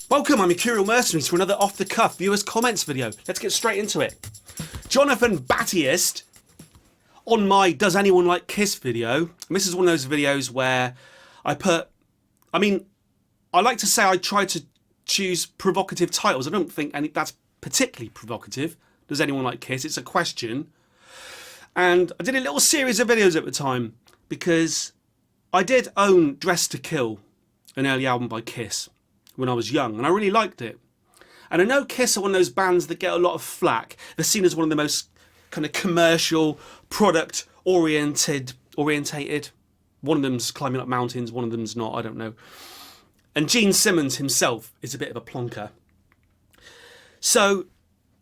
Welcome, I'm Mercurial Mercenaries for another off-the-cuff viewers' comments video. Let's get straight into it. Jonathan Battiest on my Does Anyone Like Kiss video. And this is one of those videos where I like to say I try to choose provocative titles. I don't think that's particularly provocative. Does anyone like Kiss? It's a question. And I did a little series of videos at the time because I did own Dress to Kill, an early album by Kiss, when I was young, and I really liked it. And I know Kiss are one of those bands that get a lot of flack. They're seen as one of the most kind of commercial, product orientated. One of them's climbing up mountains, one of them's not, I don't know. And Gene Simmons himself is a bit of a plonker. So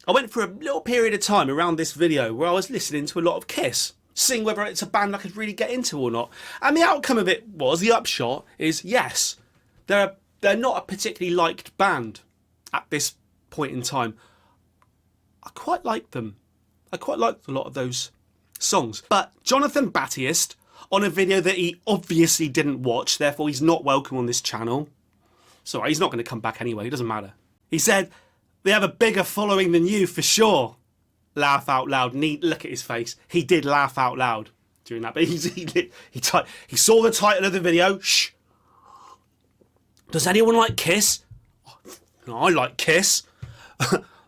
I went for a little period of time around this video where I was listening to a lot of Kiss, seeing whether it's a band I could really get into or not. And the outcome of it was, the upshot is, yes, they're not a particularly liked band at this point in time. I quite like them. I quite liked a lot of those songs. But Jonathan Battiest, on a video that he obviously didn't watch, therefore he's not welcome on this channel. Sorry, he's not going to come back anyway, it doesn't matter. He said, they have a bigger following than you for sure. Laugh out loud. Look at his face. He did laugh out loud during that. But he saw the title of the video. Shh. Does anyone like Kiss? I like Kiss.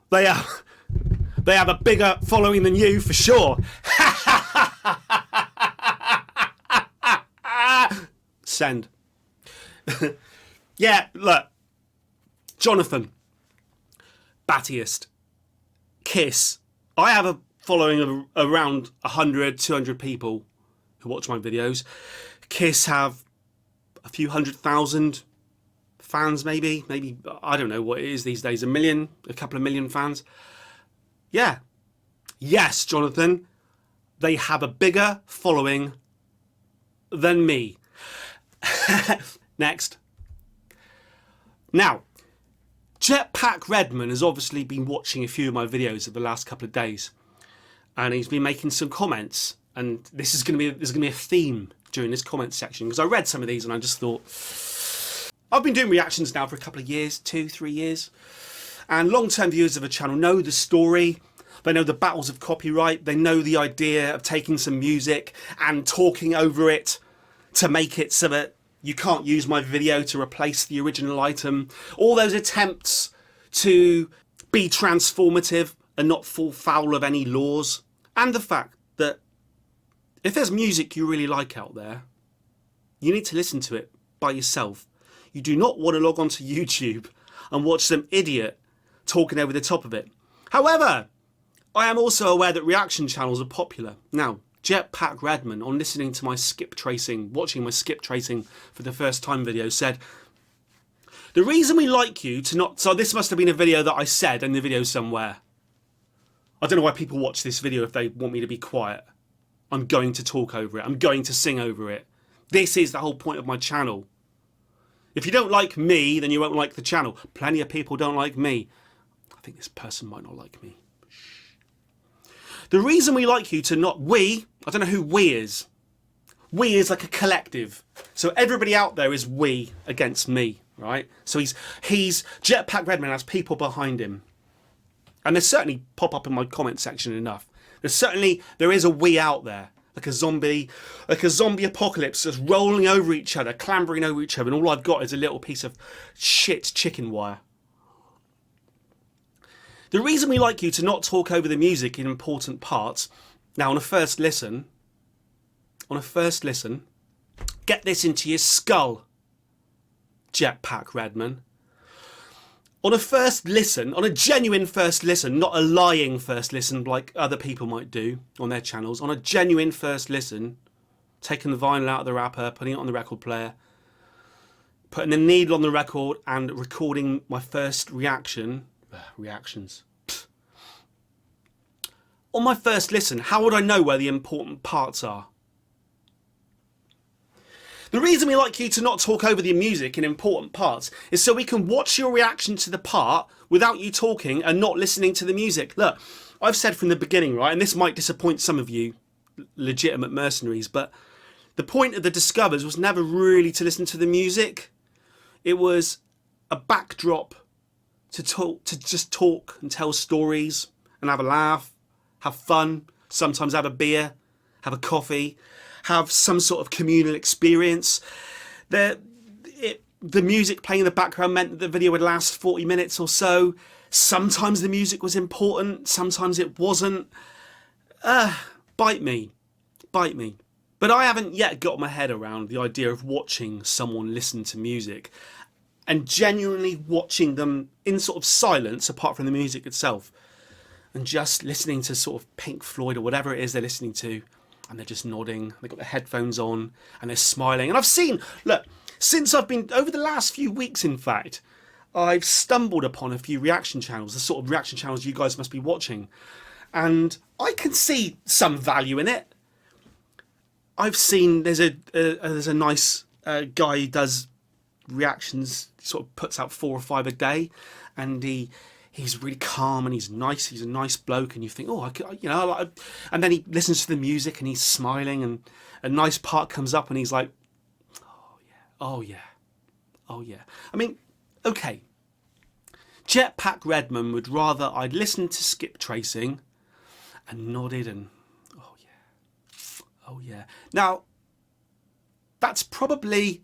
They have a bigger following than you for sure. Send. Yeah, look. Jonathan Battiest, Kiss. I have a following of around 100, 200 people who watch my videos. Kiss have a few 100,000 fans, maybe, I don't know what it is these days, a couple of million fans. Yeah. Yes, Jonathan, they have a bigger following than me. Next. Now, Jetpack Redman has obviously been watching a few of my videos of the last couple of days, and he's been making some comments, and this is going to be a theme during this comment section, because I read some of these and I just thought, I've been doing reactions now for a couple of years, 2-3 years, and long-term viewers of the channel know the story. They know the battles of copyright. They know the idea of taking some music and talking over it to make it so that you can't use my video to replace the original item. All those attempts to be transformative and not fall foul of any laws. And the fact that if there's music you really like out there, you need to listen to it by yourself. You do not want to log onto YouTube and watch some idiot talking over the top of it. However, I am also aware that reaction channels are popular. Now, Jetpack Redman, on listening to my watching my skip tracing for the first time video, said, the reason we like you to not... So this must have been a video that I said in the video somewhere. I don't know why people watch this video if they want me to be quiet. I'm going to talk over it. I'm going to sing over it. This is the whole point of my channel. If you don't like me, then you won't like the channel. Plenty of people don't like me. I think this person might not like me. The reason we like you to not... We, I don't know who we is. We is like a collective. So everybody out there is we against me, right? So he's Jetpack Redman has people behind him. And they certainly pop up in my comment section enough. There is a we out there. Like a zombie apocalypse just rolling over each other, clambering over each other, and all I've got is a little piece of shit chicken wire. The reason we like you to not talk over the music in important parts, now on a first listen, get this into your skull, Jetpack Redman. On a first listen, on a genuine first listen, not a lying first listen like other people might do on their channels, on a genuine first listen, taking the vinyl out of the wrapper, putting it on the record player, putting the needle on the record and recording my first reactions. On my first listen, how would I know where the important parts are? The reason we like you to not talk over the music in important parts is so we can watch your reaction to the part without you talking and not listening to the music. Look, I've said from the beginning, right, and this might disappoint some of you legitimate mercenaries, but the point of the Discovers was never really to listen to the music. It was a backdrop to talk, to just talk and tell stories and have a laugh, have fun, sometimes have a beer, have a coffee, have some sort of communal experience. The music playing in the background meant that the video would last 40 minutes or so. Sometimes the music was important, sometimes it wasn't. Bite me. But I haven't yet got my head around the idea of watching someone listen to music and genuinely watching them in sort of silence, apart from the music itself, and just listening to sort of Pink Floyd or whatever it is they're listening to, and they're just nodding, they've got their headphones on, and they're smiling. And I've seen, look, since I've been, over the last few weeks in fact, I've stumbled upon a few reaction channels, the sort of reaction channels you guys must be watching, and I can see some value in it. I've seen there's a nice guy who does reactions, sort of puts out 4 or 5 a day, and he's really calm and he's nice. He's a nice bloke, and you think, oh, and then he listens to the music and he's smiling, and a nice part comes up and he's like, oh yeah. I mean, okay. Jetpack Redman would rather I'd listened to Skip Tracing and nodded and oh yeah. Now, that's probably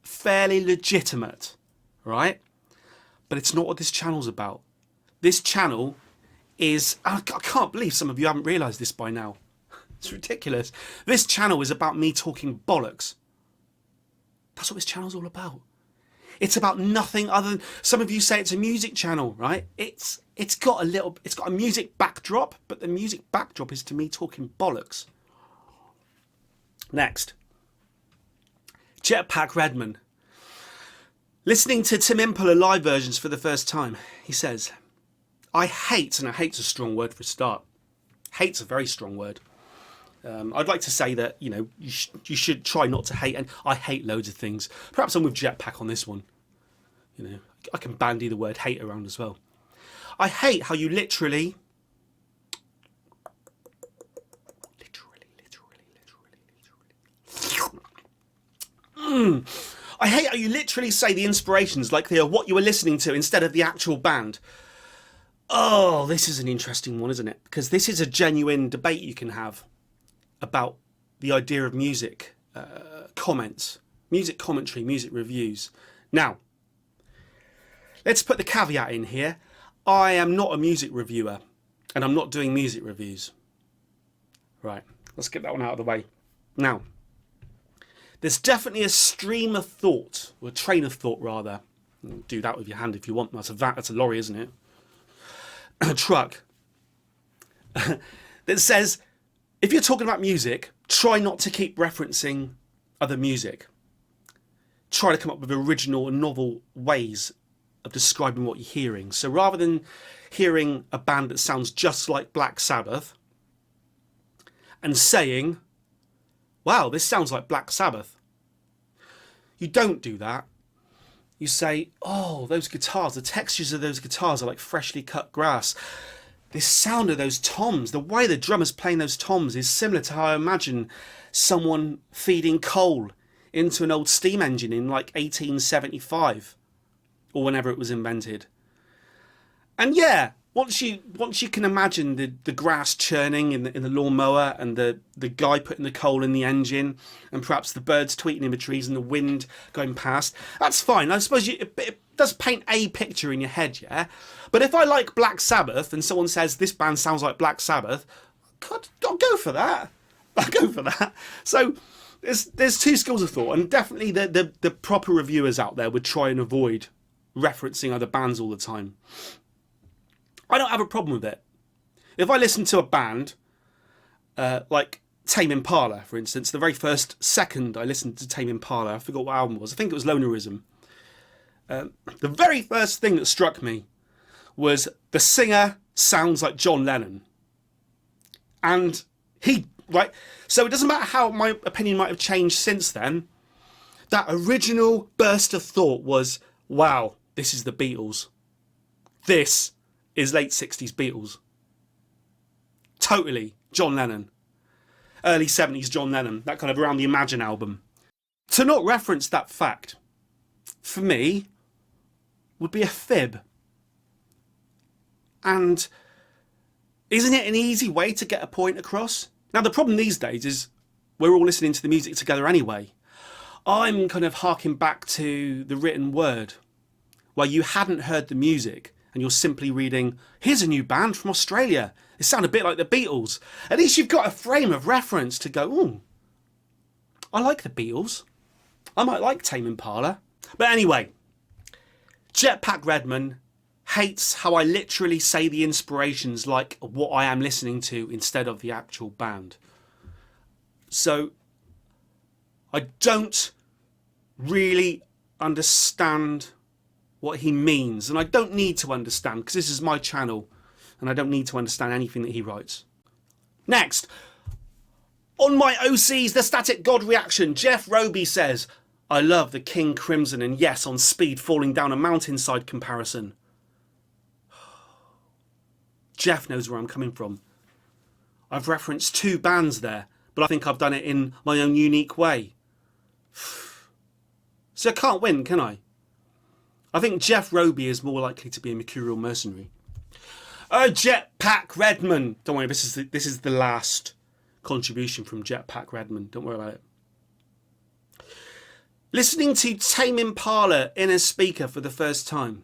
fairly legitimate, right? But it's not what this channel's about. This channel is, I can't believe some of you haven't realised this by now. It's ridiculous. This channel is about me talking bollocks. That's what this channel's all about. It's about nothing other than, some of you say it's a music channel, right? It's got a music backdrop, but the music backdrop is to me talking bollocks. Next, Jetpack Redman. Listening to Tim Impala live versions for the first time, he says, I hate, and hate's a strong word for a start. Hate's a very strong word. I'd like to say that, you should try not to hate, and I hate loads of things. Perhaps I'm with Jetpack on this one. I can bandy the word hate around as well. I hate how you literally I hate how you literally say the inspirations like they are what you were listening to instead of the actual band. Oh, this is an interesting one, isn't it? Because this is a genuine debate you can have about the idea of music, comments, music commentary, music reviews. Now, let's put the caveat in here. I am not a music reviewer, and I'm not doing music reviews. Right, let's get that one out of the way. Now, there's definitely a stream of thought, or a train of thought rather. Do that with your hand if you want. That's a lorry, isn't it? A truck. That says, if you're talking about music, try not to keep referencing other music. Try to come up with original and novel ways of describing what you're hearing. So rather than hearing a band that sounds just like Black Sabbath and saying, wow, this sounds like Black Sabbath, you don't do that. You say, oh, those guitars, the textures of those guitars are like freshly cut grass. This sound of those toms, the way the drummer's playing those toms is similar to how I imagine someone feeding coal into an old steam engine in like 1875 or whenever it was invented. And yeah, once you can imagine the grass churning in the lawnmower and the guy putting the coal in the engine and perhaps the birds tweeting in the trees and the wind going past, that's fine. I suppose it does paint a picture in your head, yeah? But if I like Black Sabbath and someone says this band sounds like Black Sabbath, I'll go for that. I'll go for that. So there's two schools of thought, and definitely the proper reviewers out there would try and avoid referencing other bands all the time. I don't have a problem with it. If I listen to a band, like Tame Impala, for instance, the very first second I listened to Tame Impala, I forgot what album it was. I think it was Lonerism. The very first thing that struck me was the singer sounds like John Lennon. And right? So it doesn't matter how my opinion might have changed since then. That original burst of thought was, wow, this is the Beatles. This is late 60s Beatles. totally John Lennon. Early 70s John Lennon, that kind of around the Imagine album. To not reference that fact, for me, would be a fib. And isn't it an easy way to get a point across? Now, the problem these days is we're all listening to the music together anyway. I'm kind of harking back to the written word, where you hadn't heard the music and you're simply reading, here's a new band from Australia. It sounds a bit like the Beatles. At least you've got a frame of reference to go, ooh, I like the Beatles. I might like Tame Impala. But anyway, Jetpack Redman hates how I literally say the inspirations like what I am listening to instead of the actual band. So I don't really understand what he means, and I don't need to understand because this is my channel and I don't need to understand anything that he writes. Next, on my OC's The Static God reaction, Jeff Roby says, I love the King Crimson and yes, on speed falling down a mountainside comparison. Jeff knows where I'm coming from. I've referenced 2 bands there, but I think I've done it in my own unique way. So I can't win, can I? I think Jeff Roby is more likely to be a Mercurial mercenary. Oh, Jetpack Redman. Don't worry, this is the last contribution from Jetpack Redman. Don't worry about it. Listening to Tame Impala in a speaker for the first time.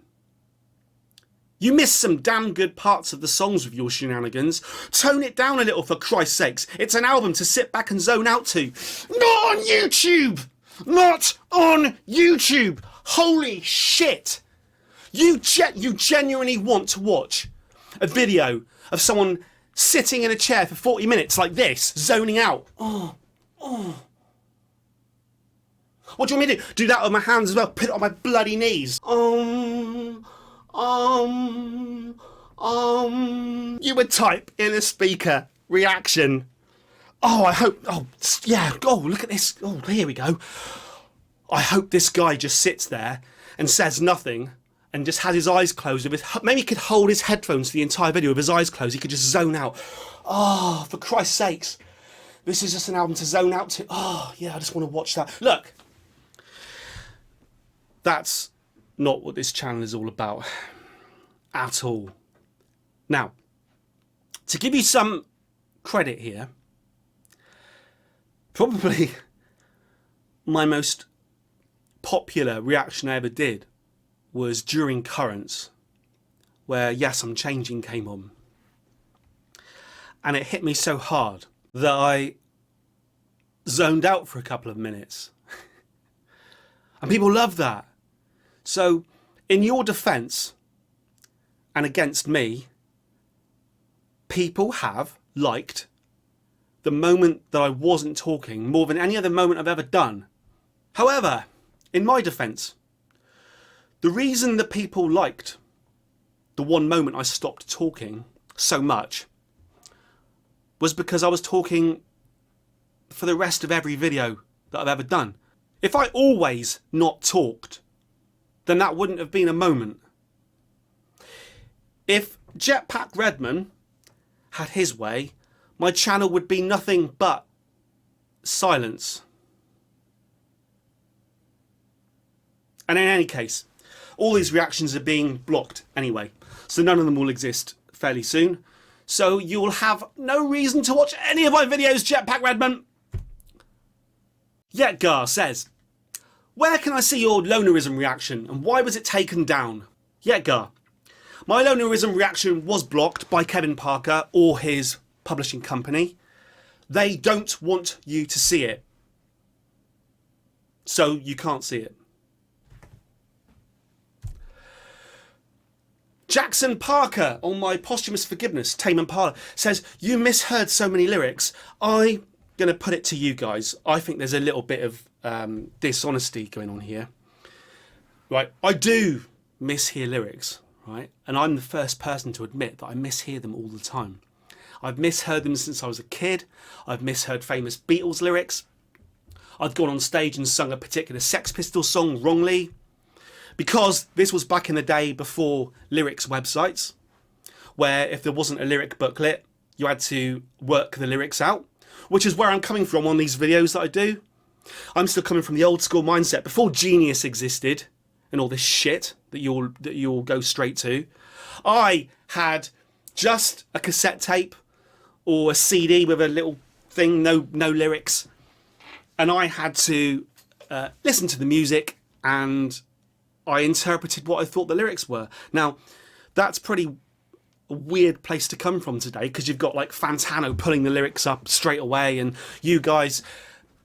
You missed some damn good parts of the songs with your shenanigans. Tone it down a little, for Christ's sakes. It's an album to sit back and zone out to. Not on YouTube! Not on YouTube! Holy shit! You genuinely want to watch a video of someone sitting in a chair for 40 minutes like this, zoning out. Oh. What do you want me to do? Do that with my hands as well? Put it on my bloody knees. You would type in a speaker reaction. Oh, I hope. Oh, yeah. Oh, look at this. Oh, here we go. I hope this guy just sits there and says nothing and just has his eyes closed. Maybe he could hold his headphones for the entire video with his eyes closed. He could just zone out. Oh, for Christ's sakes. This is just an album to zone out to. Oh, yeah, I just want to watch that. Look. That's not what this channel is all about. At all. Now, to give you some credit here, probably my most popular reaction I ever did was during Currents, where Yes, I'm Changing came on. And it hit me so hard that I zoned out for a couple of minutes. And people love that. So, in your defense, and against me, people have liked the moment that I wasn't talking more than any other moment I've ever done. However, in my defense, the reason that people liked the one moment I stopped talking so much was because I was talking for the rest of every video that I've ever done. If I always not talked, then that wouldn't have been a moment. If Jetpack Redman had his way, my channel would be nothing but silence. And in any case, all these reactions are being blocked anyway, so none of them will exist fairly soon. So you will have no reason to watch any of my videos, Jetpack Redman. Yetgar says, where can I see your lonerism reaction and why was it taken down? Yetgar, my lonerism reaction was blocked by Kevin Parker or his publishing company. They don't want you to see it. So you can't see it. Jackson Parker on my posthumous forgiveness, Tame Impala, says, you misheard so many lyrics. I'm going to put it to you guys. I think there's a little bit of dishonesty going on here. Right, I do mishear lyrics, right? And I'm the first person to admit that I mishear them all the time. I've misheard them since I was a kid. I've misheard famous Beatles lyrics. I've gone on stage and sung a particular Sex Pistols song wrongly. Because this was back in the day before lyrics websites, where if there wasn't a lyric booklet, You had to work the lyrics out, which is where I'm coming from on these videos that I do. I'm still coming from the old school mindset before Genius existed and all this shit that you all go straight to. I had just a cassette tape or a CD with a little thing, no lyrics, and I had to listen to the music and I interpreted what I thought the lyrics were. Now, that's pretty a weird place to come from today, because you've got like Fantano pulling the lyrics up straight away, and you guys,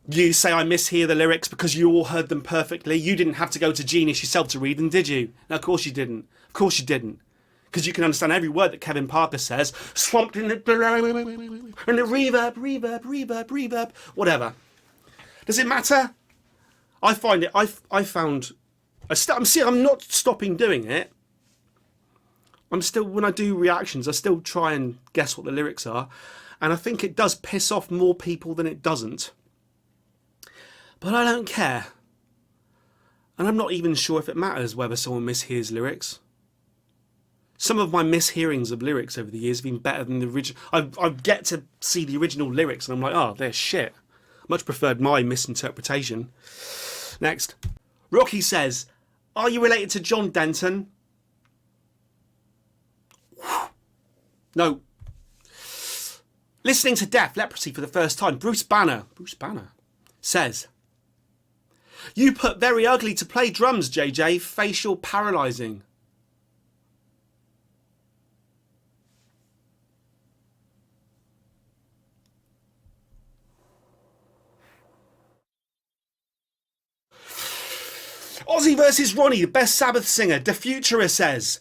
you say I mishear the lyrics because you all heard them perfectly. You didn't have to go to Genius yourself to read them, did you? No, of course you didn't. Of course you didn't. Because you can understand every word that Kevin Parker says, swamped in the reverb, whatever. Does it matter? I find it. I'm not stopping doing it. I'm still, when I do reactions, I still try and guess what the lyrics are, and I think it does piss off more people than it doesn't. But I don't care, and I'm not even sure if it matters whether someone mishears lyrics. Some of my mishearings of lyrics over the years have been better than the original. I get to see the original lyrics and I'm like, oh, they're shit. Much preferred my misinterpretation. Next. Rocky says, are you related to John Denton? No. Listening to Def Leprosy for the first time, Bruce Banner says, you put very ugly to play drums, JJ, facial paralysing. Ozzy versus Ronnie, the best Sabbath singer. The Futurer says,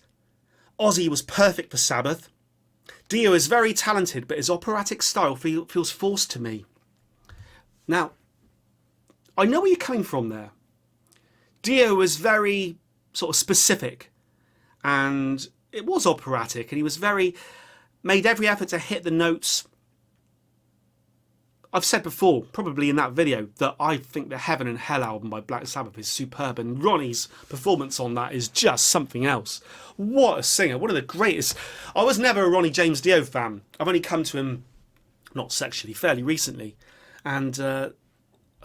Ozzy was perfect for Sabbath. Dio is very talented, but his operatic style feels forced to me. Now, I know where you're coming from there. Dio was very sort of specific, and it was operatic, and he was made every effort to hit the notes. I've said before, probably in that video, that I think the Heaven and Hell album by Black Sabbath is superb, and Ronnie's performance on that is just something else. What a singer, one of the greatest. I was never a Ronnie James Dio fan. I've only come to him, not sexually, fairly recently, and I've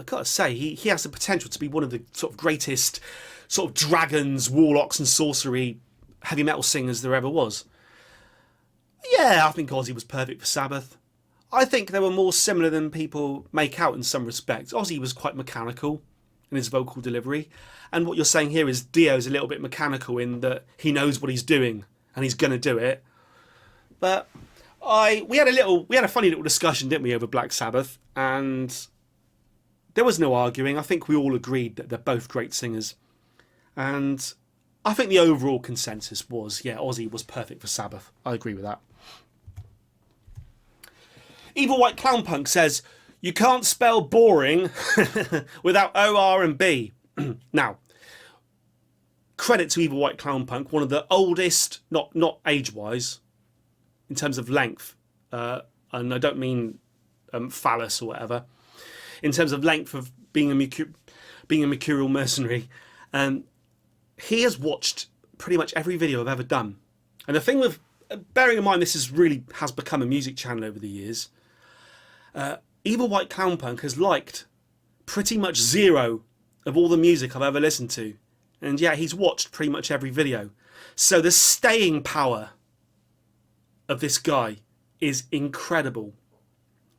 got to say, he has the potential to be one of the sort of greatest sort of dragons, warlocks and sorcery heavy metal singers there ever was. Yeah, I think Ozzy was perfect for Sabbath. I think they were more similar than people make out in some respects. Ozzy was quite mechanical in his vocal delivery, and what you're saying here is Dio's a little bit mechanical in that he knows what he's doing and he's going to do it. But we had a funny little discussion, didn't we, over Black Sabbath, and there was no arguing. I think we all agreed that they're both great singers, and I think the overall consensus was, yeah, Ozzy was perfect for Sabbath. I agree with that. Evil White Clown Punk says, you can't spell boring without O-R and B. Now, credit to Evil White Clown Punk, one of the oldest, not age-wise, in terms of length, and I don't mean phallus or whatever, in terms of length of being a Mercurial mercenary. He has watched pretty much every video I've ever done. And the thing with, bearing in mind this has become a music channel over the years, Evil White Clown Punk has liked pretty much zero of all the music I've ever listened to. And yeah, he's watched pretty much every video. So the staying power of this guy is incredible.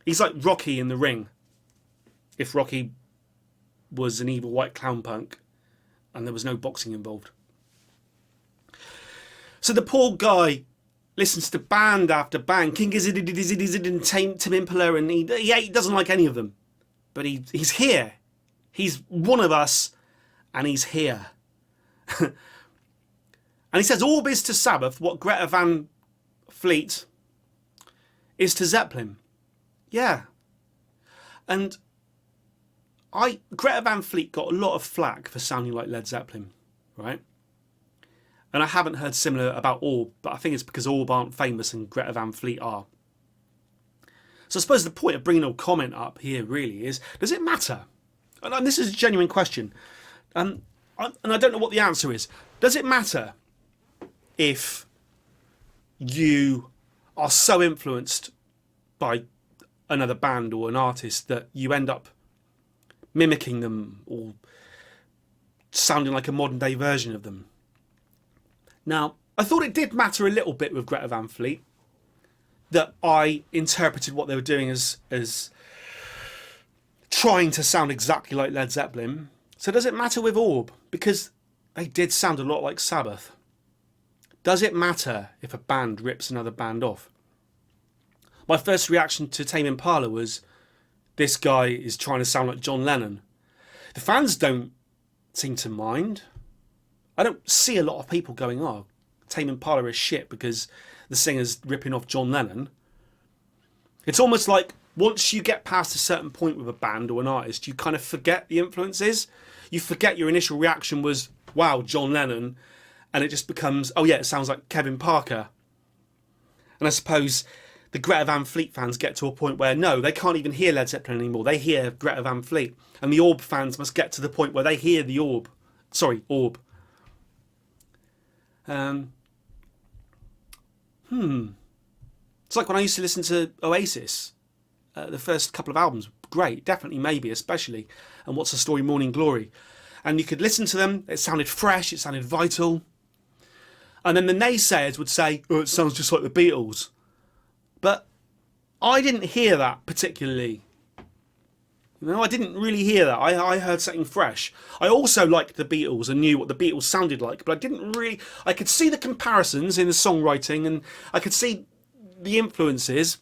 He's like Rocky in the ring. If Rocky was an Evil White Clown Punk and there was no boxing involved. So the poor guy listens to band after band, King Gizzard and Tim Impala, and he doesn't like any of them. But he's here. He's one of us, and he's here. And he says, Orb is to Sabbath what Greta Van Fleet is to Zeppelin. Yeah. And Greta Van Fleet got a lot of flack for sounding like Led Zeppelin, right? And I haven't heard similar about Orb, but I think it's because Orb aren't famous and Greta Van Fleet are. So I suppose the point of bringing a comment up here really is, does it matter? And this is a genuine question. And I don't know what the answer is. Does it matter if you are so influenced by another band or an artist that you end up mimicking them or sounding like a modern day version of them. Now, I thought it did matter a little bit with Greta Van Fleet that I interpreted what they were doing as trying to sound exactly like Led Zeppelin. So does it matter with Orb? Because they did sound a lot like Sabbath. Does it matter if a band rips another band off? My first reaction to Tame Impala was, this guy is trying to sound like John Lennon. The fans don't seem to mind. I don't see a lot of people going, oh, Tame Impala is shit because the singer's ripping off John Lennon. It's almost like once you get past a certain point with a band or an artist, you kind of forget the influences. You forget your initial reaction was, wow, John Lennon. And it just becomes, oh yeah, it sounds like Kevin Parker. And I suppose the Greta Van Fleet fans get to a point where, no, they can't even hear Led Zeppelin anymore. They hear Greta Van Fleet. And the Orb fans must get to the point where they hear the Orb. Sorry, Orb. It's like when I used to listen to Oasis. The first couple of albums, great, definitely, maybe, especially. And What's the Story, Morning Glory. And you could listen to them, it sounded fresh, it sounded vital. And then the naysayers would say, oh, it sounds just like the Beatles. But I didn't hear that particularly. You know, I didn't really hear that. I heard something fresh. I also liked the Beatles and knew what the Beatles sounded like, but I didn't really... I could see the comparisons in the songwriting and I could see the influences,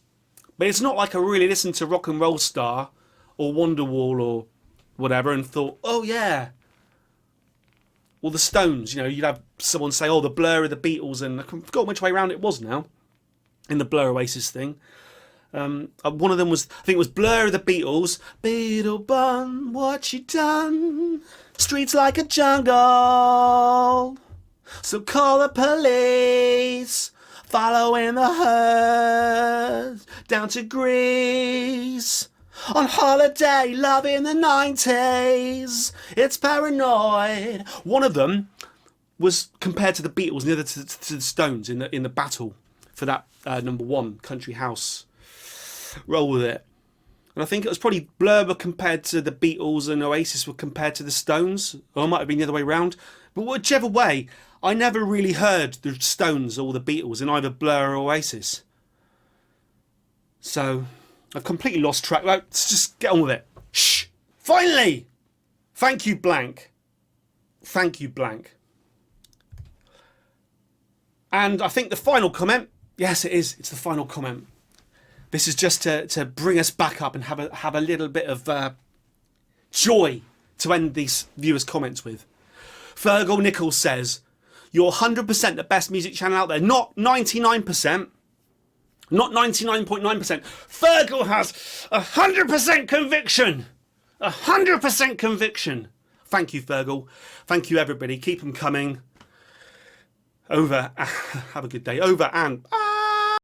but it's not like I really listened to Rock and Roll Star or Wonderwall or whatever and thought, oh yeah. Or the Stones, you know, you'd have someone say, oh, the Blur of the Beatles, and I forgot which way around it was now, in the Blur Oasis thing. One of them was, I think it was Blur of the Beatles. Beatle Bun, what you done? Streets like a jungle, so call the police. Following the herd down to Greece. On holiday, loving the 90s. It's paranoid. One of them was compared to the Beatles and the other to the Stones in the battle for that number one, Country House. Roll with it. And I think it was probably Blur were compared to the Beatles and Oasis were compared to the Stones. Or it might have been the other way around. But whichever way, I never really heard the Stones or the Beatles in either Blur or Oasis. So I've completely lost track. Let's just get on with it. Shh! Finally! Thank you, blank. Thank you, blank. And I think the final comment, yes it is, it's the final comment. This is just to bring us back up and have a little bit of joy to end these viewers' comments with. Fergal Nichols says, you're 100% the best music channel out there. Not 99%. Not 99.9%. Fergal has 100% conviction. 100% conviction. Thank you, Fergal. Thank you, everybody. Keep them coming. Over. Have a good day. Over and